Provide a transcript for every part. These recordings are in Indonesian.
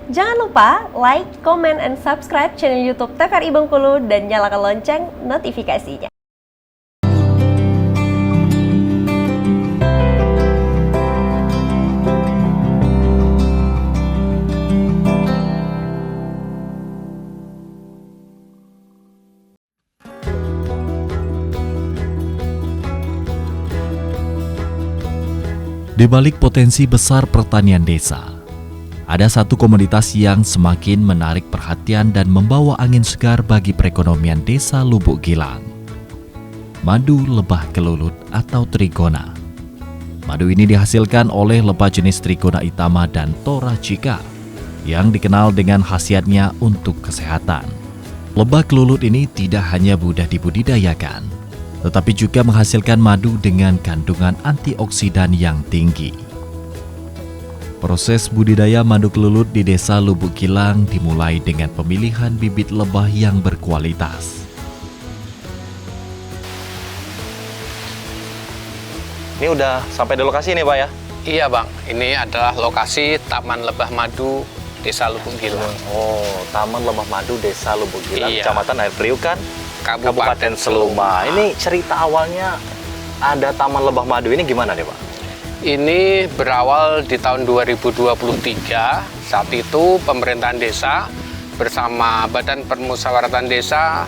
Jangan lupa like, comment, and subscribe channel YouTube TVRI Bengkulu dan nyalakan lonceng notifikasinya. Di balik potensi besar pertanian desa, ada satu komoditas yang semakin menarik perhatian dan membawa angin segar bagi perekonomian desa Lubuk Gilang. Madu lebah kelulut atau trigona. Madu ini dihasilkan oleh lebah jenis Trigona itama dan Toracika yang dikenal dengan khasiatnya untuk kesehatan. Lebah kelulut ini tidak hanya mudah dibudidayakan, tetapi juga menghasilkan madu dengan kandungan antioksidan yang tinggi. Proses budidaya madu kelulut di desa Lubuk Gilang dimulai dengan pemilihan bibit lebah yang berkualitas. Ini udah sampai di lokasi nih Pak ya? Iya Bang, ini adalah lokasi Taman Lebah Madu Desa Lubuk Gilang. Oh, Taman Lebah Madu Desa Lubuk Gilang, Iya. Kecamatan Air Priukan, Kabupaten Seluma. Ini cerita awalnya ada Taman Lebah Madu ini gimana nih Pak? Ini berawal di tahun 2023. Saat itu pemerintahan desa bersama Badan Permusyawaratan Desa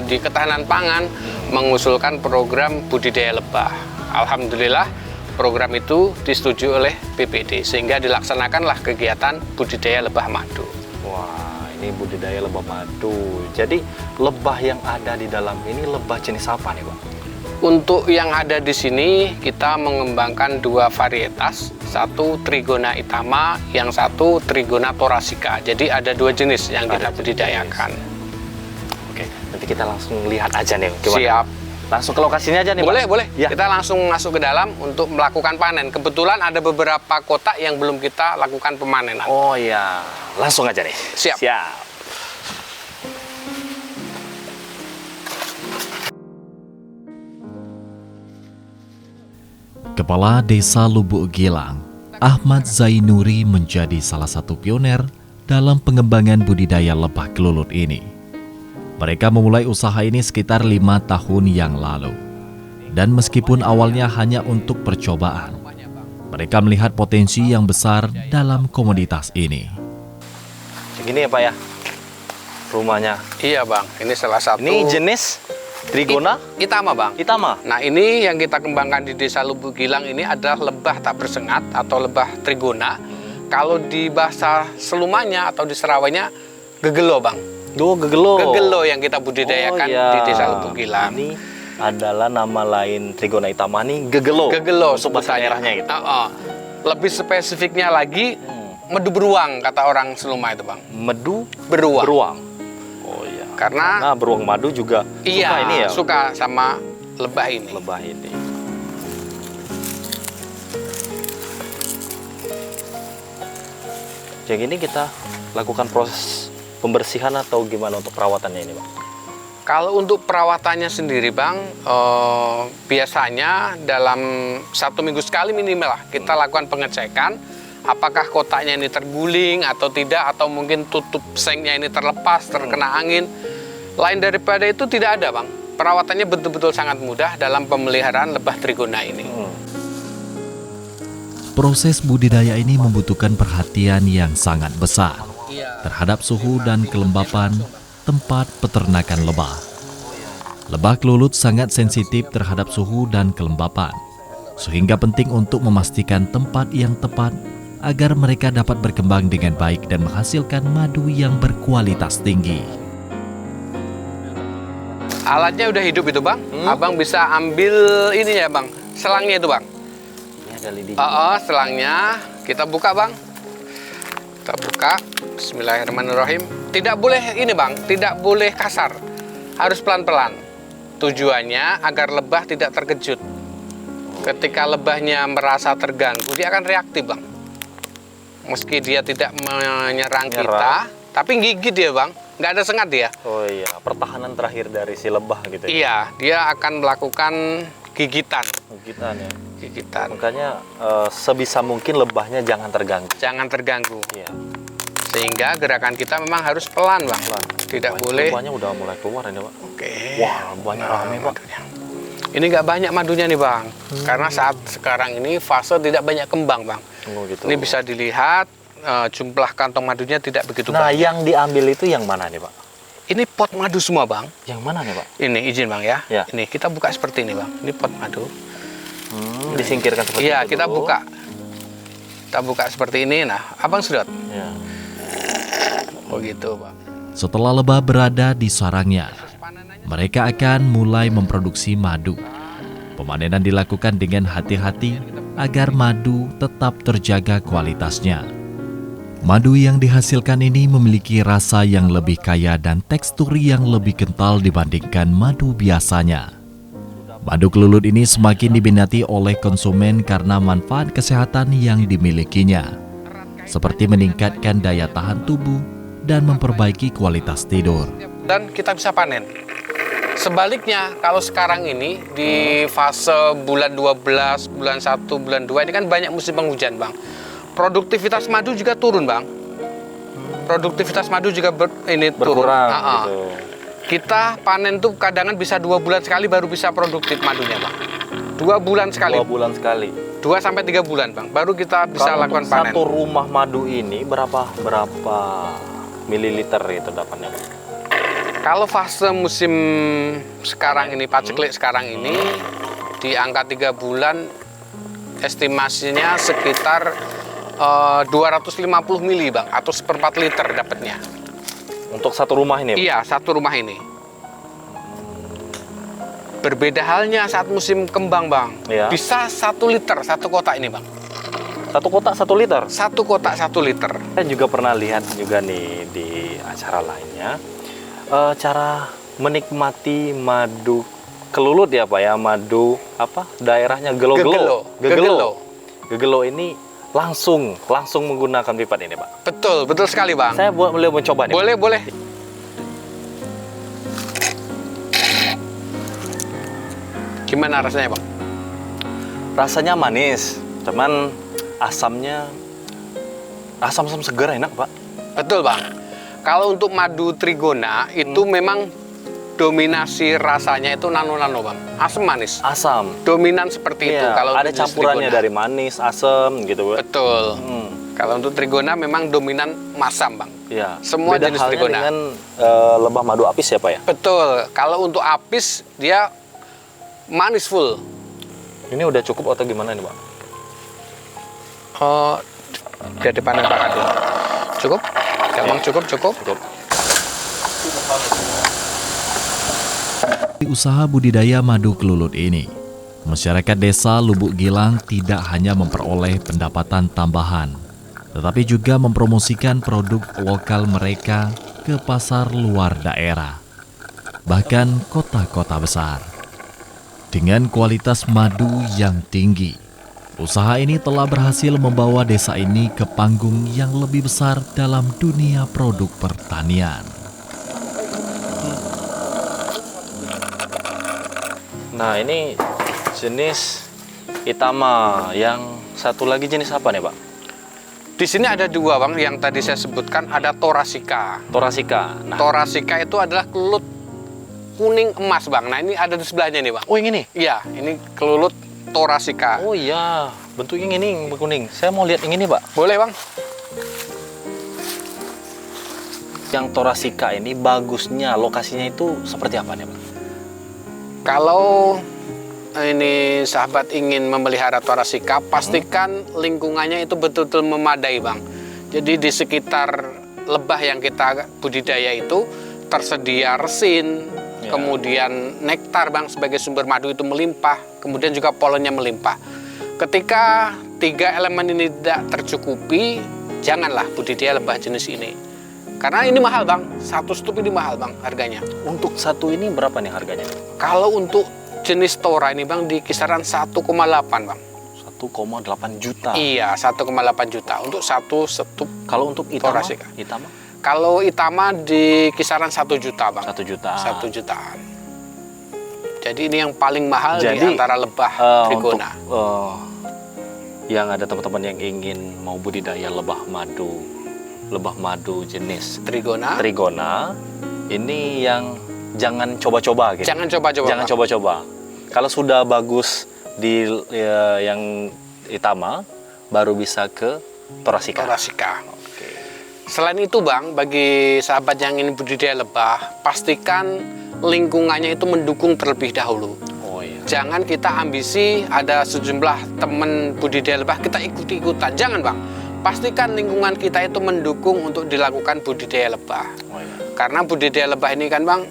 di Ketahanan Pangan mengusulkan program budidaya lebah. Alhamdulillah program itu disetujui oleh BPD sehingga dilaksanakanlah kegiatan budidaya lebah madu. Wah, ini budidaya lebah madu. Jadi lebah yang ada di dalam ini lebah jenis apa nih Pak? Untuk yang ada di sini kita mengembangkan dua varietas, satu Trigona itama, yang satu Trigona Toracika. Jadi ada dua jenis yang kita budidayakan. Oke, nanti kita langsung lihat aja nih gimana. Siap. Langsung ke lokasinya aja nih Boleh, Pak? boleh. Ya. Kita langsung masuk ke dalam untuk melakukan panen. Kebetulan ada beberapa kotak yang belum kita lakukan pemanenan. Oh iya, langsung aja nih. Siap. Siap. Kepala Desa Lubuk Gilang, Ahmad Zainuri menjadi salah satu pioner dalam pengembangan budidaya lebah kelulut ini. Mereka memulai usaha ini sekitar 5 tahun yang lalu. Dan meskipun awalnya hanya untuk percobaan, mereka melihat potensi yang besar dalam komoditas ini. Segini ya Pak ya, rumahnya. Iya Bang, ini salah satu. Ini jenis Trigona Itama Bang. itama. Nah ini yang kita kembangkan di Desa Lubuk Gilang ini adalah lebah tak bersengat atau lebah Trigona. Kalau di bahasa Selumanya atau di Serawanya, gegelo Bang. Gegelo. Gegelo yang kita budidayakan iya. di Desa Lubuk Gilang. Ini adalah nama lain Trigona itama nih, gegelo. Gegelo untuk bahasa sebutannya. daerahnya gitu. Lebih spesifiknya lagi, medu beruang kata orang Seluma itu Bang. Medu Beruang. beruang. Oh iya. Karena beruang madu juga iya, suka ini ya. suka sama lebah ini. Lebah ini. Jadi ini kita lakukan proses pembersihan atau gimana untuk perawatannya ini, Pak? Kalau untuk perawatannya sendiri Bang, biasanya dalam 1 minggu sekali minimal lah kita lakukan pengecekan apakah kotaknya ini terguling atau tidak, atau mungkin tutup sengnya ini terlepas, terkena angin. Lain daripada itu tidak ada Bang. Perawatannya betul-betul sangat mudah dalam pemeliharaan lebah Trigona ini. Proses budidaya ini membutuhkan perhatian yang sangat besar terhadap suhu dan kelembapan tempat peternakan lebah. Lebah kelulut sangat sensitif terhadap suhu dan kelembapan, sehingga penting untuk memastikan tempat yang tepat agar mereka dapat berkembang dengan baik dan menghasilkan madu yang berkualitas tinggi. Alatnya udah hidup itu Bang. Abang bisa ambil ini ya Bang, selangnya itu Bang. Ini ada lidi. Selangnya kita buka Bang. Kita buka. Bismillahirrahmanirrahim. Tidak boleh ini Bang, tidak boleh kasar. Harus pelan-pelan. Tujuannya agar lebah tidak terkejut. Ketika lebahnya merasa terganggu, dia akan reaktif Bang. Meski dia tidak menyerang kita, tapi gigit dia Bang. Nggak ada sengat dia. Oh iya, pertahanan terakhir dari si lebah gitu ya. Iya, dia akan melakukan gigitan. Gigitan ya. Gigitan. Makanya sebisa mungkin lebahnya jangan terganggu. Jangan terganggu. Iya. Sehingga gerakan kita memang harus pelan, Bang. Tidak boleh. Lebahnya udah mulai keluar ini, Pak. Oke. Wah, banyak rame, Pak. Madunya. Ini nggak banyak madunya nih, Bang. Karena saat sekarang ini fase tidak banyak kembang, Bang. Oh, gitu. Ini bisa dilihat jumlah kantong madunya tidak begitu Nah, banyak. yang diambil itu yang mana nih, Pak? Ini pot madu semua, Bang. Yang mana nih, Pak? Ini izin, Bang, ya. Ya. Ini kita buka seperti ini, Bang. Ini pot madu. Disingkirkan seperti Iya, itu kita dulu. buka. Kita buka seperti ini. Nah, Abang sedot. Ya. Oh gitu, Bang. Setelah lebah berada di sarangnya, mereka akan mulai memproduksi madu. Pemanenan dilakukan dengan hati-hati agar madu tetap terjaga kualitasnya. Madu yang dihasilkan ini memiliki rasa yang lebih kaya dan tekstur yang lebih kental dibandingkan madu biasanya. Madu kelulut ini semakin diminati oleh konsumen karena manfaat kesehatan yang dimilikinya, seperti meningkatkan daya tahan tubuh dan memperbaiki kualitas tidur. Dan kita bisa panen. Sebaliknya, kalau sekarang ini di fase bulan 12, bulan 1, bulan 2 ini kan banyak musim penghujan, Bang. Produktivitas madu juga turun, Bang. Produktivitas madu juga turun. Berkurang Ah. gitu. Kita panen tuh kadangan bisa 2 bulan sekali baru bisa produktif madunya, Bang. 2 bulan sekali. 2 bulan sekali. 2 sampai 3 bulan, Bang. Baru kita bisa Kalau lakukan untuk panen. satu rumah madu ini berapa mililiter itu dapatnya, Pak? Kalau fase musim sekarang ini, paceklik sekarang ini, di angka 3 bulan, estimasinya sekitar 250 mili, Bang, atau 1/4 liter dapatnya. Untuk satu rumah ini, Pak? Iya, satu rumah ini. Berbeda halnya saat musim kembang, Bang. Iya. Bisa 1 liter, satu kotak ini, Bang. Satu kotak 1 liter? Satu kotak 1 liter. Saya juga pernah lihat juga nih di acara lainnya, cara menikmati madu kelulut ya, Pak ya, madu apa daerahnya Gelo-Gelo. Gegelo. Gegelo ini langsung menggunakan pipat ini, Pak. Betul sekali, Bang. Saya boleh mencoba nih, Pak? Boleh. Gimana rasanya, Bang? Rasanya manis, cuman asam segar enak, Pak. Betul, Bang. Kalau untuk madu trigona itu memang dominasi rasanya itu nano-nano, Bang. Asam manis. Asam. Dominan seperti itu Iya, kalau ada untuk jenis campurannya trigona. dari manis, asam gitu, Pak. Betul. Hmm. Kalau untuk trigona memang dominan masam, Bang. Iya. Semua Beda jenis halnya trigona. dengan lebah madu apis ya, Pak ya? Betul. Kalau untuk apis dia manis full. Ini udah cukup atau gimana nih, Pak? Oh, dia dipanen Pak Kadil. Cukup? Ya, Bang, cukup. Cukup. Di usaha budidaya madu kelulut ini, masyarakat desa Lubuk Gilang tidak hanya memperoleh pendapatan tambahan, tetapi juga mempromosikan produk lokal mereka ke pasar luar daerah, bahkan kota-kota besar. Dengan kualitas madu yang tinggi, usaha ini telah berhasil membawa desa ini ke panggung yang lebih besar dalam dunia produk pertanian. Nah, ini jenis Itama. Yang satu lagi jenis apa nih, Pak? Di sini ada 2, Bang, yang tadi saya sebutkan. Ada Thoracea. Thoracea. Nah, Thoracea itu adalah kelulut kuning emas, Bang. Nah, ini ada di sebelahnya nih, Bang. oh yang ini? Iya, ini kelulut Thoracea. Oh iya, bentuknya ini kuning. Saya mau lihat yang ini, Pak. Boleh, Bang? Yang Thoracea ini bagusnya, lokasinya itu seperti apa nih, Pak? Kalau ini sahabat ingin memelihara Thoracea, pastikan lingkungannya itu betul-betul memadai, Bang. Jadi di sekitar lebah yang kita budidaya itu tersedia resin, kemudian nektar, Bang, sebagai sumber madu itu melimpah, kemudian juga polennya melimpah. Ketika 3 elemen ini tidak tercukupi, janganlah budidaya lebah jenis ini. Karena ini mahal, Bang. 1 stup ini mahal, Bang, harganya. Untuk satu ini berapa nih harganya? Kalau untuk jenis Thora ini, Bang, di kisaran 1,8, Bang. 1,8 juta. Iya, 1,8 juta untuk 1 stup. Kalau untuk Itama? Thoracea. Itama? Kalau Itama di kisaran 1 juta, Bang. 1 juta. 1 jutaan. Jadi ini yang paling mahal di Jadi, antara lebah untuk trigona. yang ada teman-teman yang ingin mau budidaya lebah madu lebah madu jenis Trigona. Trigona. Ini yang jangan coba-coba gitu. Jangan coba-coba. Jangan Bang. coba-coba. Kalau sudah bagus di yang Itama, baru bisa ke Thoracea. Thoracea. Selain itu Bang, bagi sahabat yang ingin budidaya lebah, pastikan lingkungannya itu mendukung terlebih dahulu. Oh iya. Jangan kita ambisi ada sejumlah teman budidaya lebah kita ikut-ikutan. Jangan Bang. Pastikan lingkungan kita itu mendukung untuk dilakukan budidaya lebah. Oh iya. Karena budidaya lebah ini kan Bang,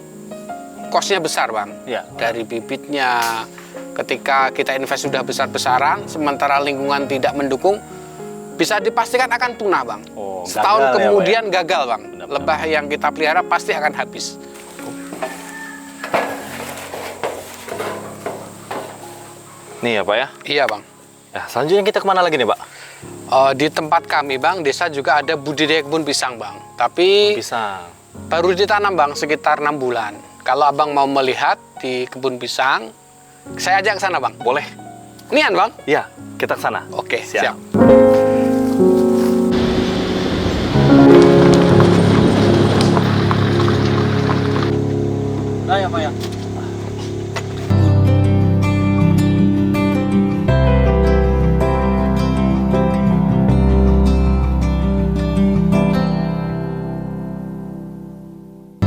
kosnya besar Bang. Ya. Dari bibitnya, ketika kita invest sudah besar-besaran, sementara lingkungan tidak mendukung, bisa dipastikan akan punah Bang. Oh, Setahun gagal ya, kemudian gagal Bang. Benar-benar. Lebah yang kita pelihara pasti akan habis. Nih ya Pak ya. Iya Bang. Nah, selanjutnya kita kemana lagi nih Pak? Di tempat kami Bang, desa juga ada budidaya kebun pisang Bang. Tapi Pisang. baru ditanam Bang sekitar 6 bulan. Kalau Abang mau melihat di kebun pisang, saya ajak ke sana Bang. Boleh? Nian Bang? Iya, kita ke sana. Oke, Siap. siap.